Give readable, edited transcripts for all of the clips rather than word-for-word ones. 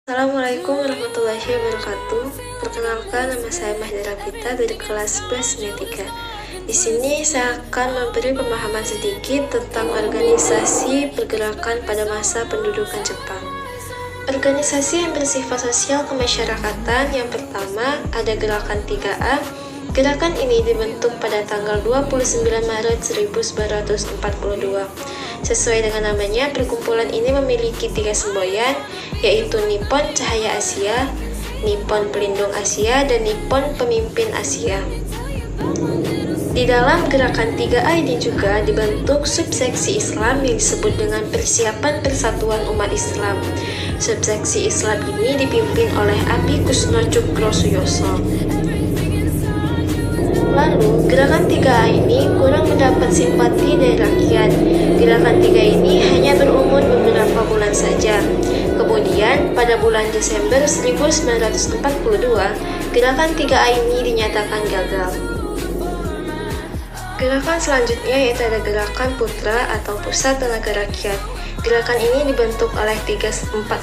Assalamualaikum warahmatullahi wabarakatuh. Perkenalkan, nama saya Mahdara Pita dari kelas 11 3. Di sini saya akan memberi pemahaman sedikit tentang organisasi pergerakan pada masa pendudukan Jepang. Organisasi yang bersifat sosial kemasyarakatan yang pertama ada Gerakan 3A. Gerakan ini dibentuk pada tanggal 29 Maret 1942. Sesuai dengan namanya, perkumpulan ini memiliki 3 semboyan, yaitu Nippon Cahaya Asia, Nippon Pelindung Asia, dan Nippon Pemimpin Asia. Di dalam Gerakan 3A ini juga dibentuk subseksi Islam yang disebut dengan Persiapan Persatuan Umat Islam. Subseksi Islam ini dipimpin oleh Abi Kusno Cukrosuyoso. Lalu, Gerakan 3A ini kurang mendapat simpati dari rakyat. Gerakan 3 ini hanya berumur beberapa bulan saja. Kemudian, pada bulan Desember 1942, Gerakan 3A ini dinyatakan gagal. Gerakan selanjutnya yaitu ada Gerakan Putra atau Pusat Tenaga Rakyat. Gerakan ini dibentuk oleh 4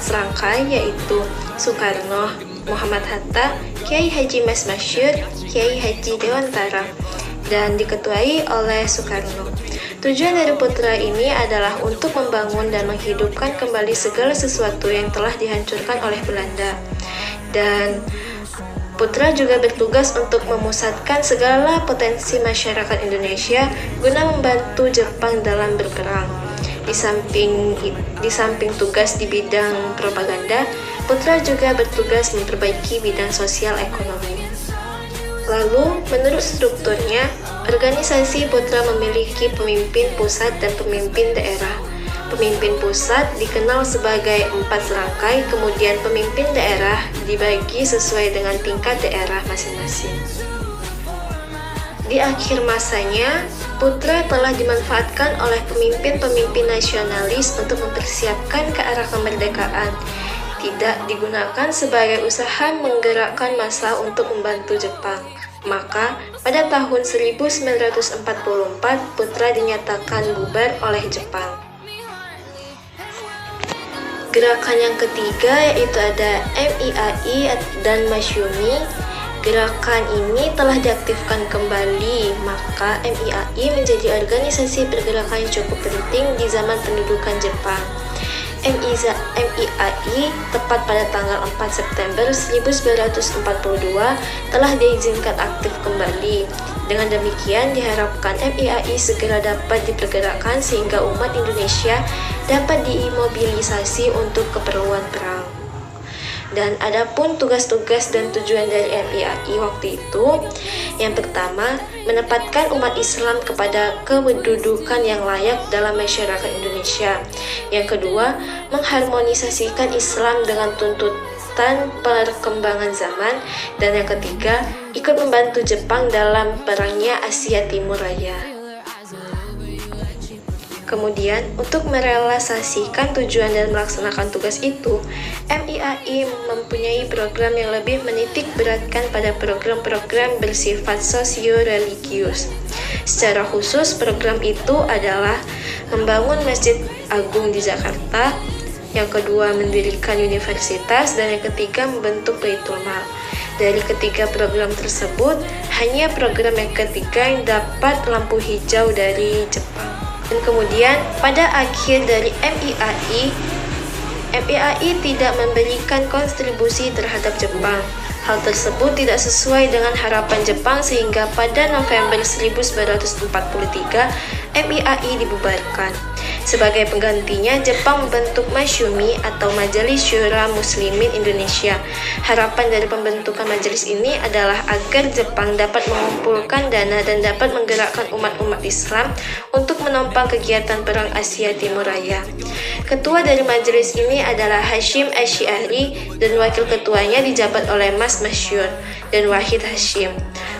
serangkai, yaitu Soekarno, Muhammad Hatta, Kiai Haji Mas Masyur, Kiai Haji Dewantara, dan diketuai oleh Soekarno. Tujuan dari Putra ini adalah untuk membangun dan menghidupkan kembali segala sesuatu yang telah dihancurkan oleh Belanda. Dan Putra juga bertugas untuk memusatkan segala potensi masyarakat Indonesia guna membantu Jepang dalam berperang. Di samping tugas di bidang propaganda, Putra juga bertugas memperbaiki bidang sosial ekonomi. Lalu, menurut strukturnya, organisasi Putra memiliki pemimpin pusat dan pemimpin daerah. Pemimpin pusat dikenal sebagai 4 serangkai, kemudian pemimpin daerah dibagi sesuai dengan tingkat daerah masing-masing. Di akhir masanya, Putra telah dimanfaatkan oleh pemimpin-pemimpin nasionalis untuk mempersiapkan ke arah kemerdekaan, tidak digunakan sebagai usaha menggerakkan massa untuk membantu Jepang. Maka, pada tahun 1944, Putra dinyatakan bubar oleh Jepang. Gerakan yang ketiga yaitu ada MIAI dan Masyumi. Gerakan ini telah diaktifkan kembali, maka MIAI menjadi organisasi pergerakan yang cukup penting di zaman pendudukan Jepang. MIAI tepat pada tanggal 4 September 1942 telah diizinkan aktif kembali. Dengan demikian diharapkan MIAI segera dapat dipergerakkan sehingga umat Indonesia dapat diimobilisasi untuk keperluan perang. Dan adapun tugas-tugas dan tujuan dari MIAI waktu itu, yang pertama, menempatkan umat Islam kepada kedudukan yang layak dalam masyarakat Indonesia. Yang kedua, mengharmonisasikan Islam dengan tuntutan perkembangan zaman. Dan yang ketiga, ikut membantu Jepang dalam perangnya Asia Timur Raya. Kemudian, untuk merealisasikan tujuan dan melaksanakan tugas itu, MIAI mempunyai program yang lebih menitik beratkan pada program-program bersifat sosio-religius. Secara khusus, program itu adalah membangun Masjid Agung di Jakarta, yang kedua mendirikan universitas, dan yang ketiga membentuk Baitul Mal. Dari ketiga program tersebut, hanya program yang ketiga yang dapat lampu hijau dari Jepang. Dan kemudian pada akhir dari MIAI tidak memberikan kontribusi terhadap Jepang. Hal tersebut tidak sesuai dengan harapan Jepang sehingga pada November 1943 MIAI dibubarkan. Sebagai penggantinya, Jepang membentuk Masyumi atau Majelis Syura Muslimin Indonesia. Harapan dari pembentukan majelis ini adalah agar Jepang dapat mengumpulkan dana dan dapat menggerakkan umat-umat Islam untuk menopang kegiatan Perang Asia Timur Raya. Ketua dari majelis ini adalah Hashim Asy'ari dan wakil ketuanya dijabat oleh Mas Masyur dan Wahid Hashim.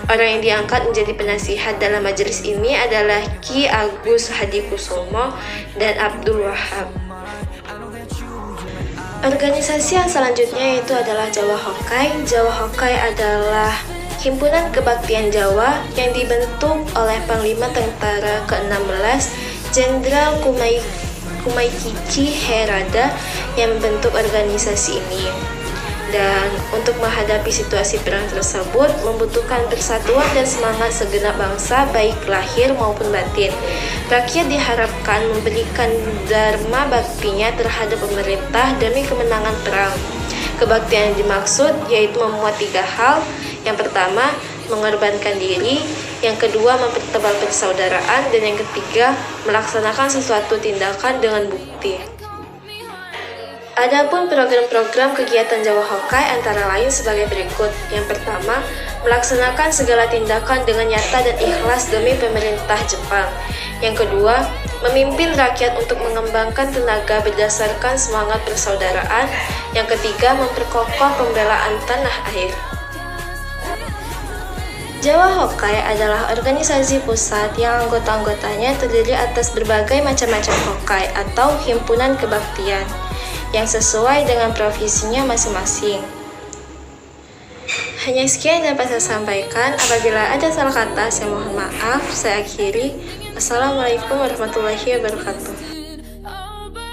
Orang yang diangkat menjadi penasihat dalam majelis ini adalah Ki Agus Hadikusumo dan Abdul Wahab. Organisasi yang selanjutnya yaitu adalah Jawa Hokai. Jawa Hokai adalah himpunan kebaktian Jawa yang dibentuk oleh Panglima Tentara ke-16 Jenderal Kumaikichi Harada yang membentuk organisasi ini. Dan untuk menghadapi situasi perang tersebut membutuhkan persatuan dan semangat segenap bangsa baik lahir maupun batin. Rakyat diharapkan memberikan dharma baktinya terhadap pemerintah demi kemenangan perang. Kebaktian yang dimaksud yaitu memuat 3 hal. Yang pertama, mengorbankan diri. Yang kedua, mempertebal persaudaraan. Dan yang ketiga, melaksanakan sesuatu tindakan dengan bukti. Adapun program-program kegiatan Jawa Hokai antara lain sebagai berikut. Yang pertama, melaksanakan segala tindakan dengan nyata dan ikhlas demi pemerintah Jepang. Yang kedua, memimpin rakyat untuk mengembangkan tenaga berdasarkan semangat persaudaraan. Yang ketiga, memperkokoh pembelaan tanah air. Jawa Hokai adalah organisasi pusat yang anggota-anggotanya terdiri atas berbagai macam-macam Hokai atau himpunan kebaktian yang sesuai dengan profesinya masing-masing. Hanya sekian yang dapat saya sampaikan. Apabila ada salah kata, saya mohon maaf. Saya akhiri. Assalamualaikum warahmatullahi wabarakatuh.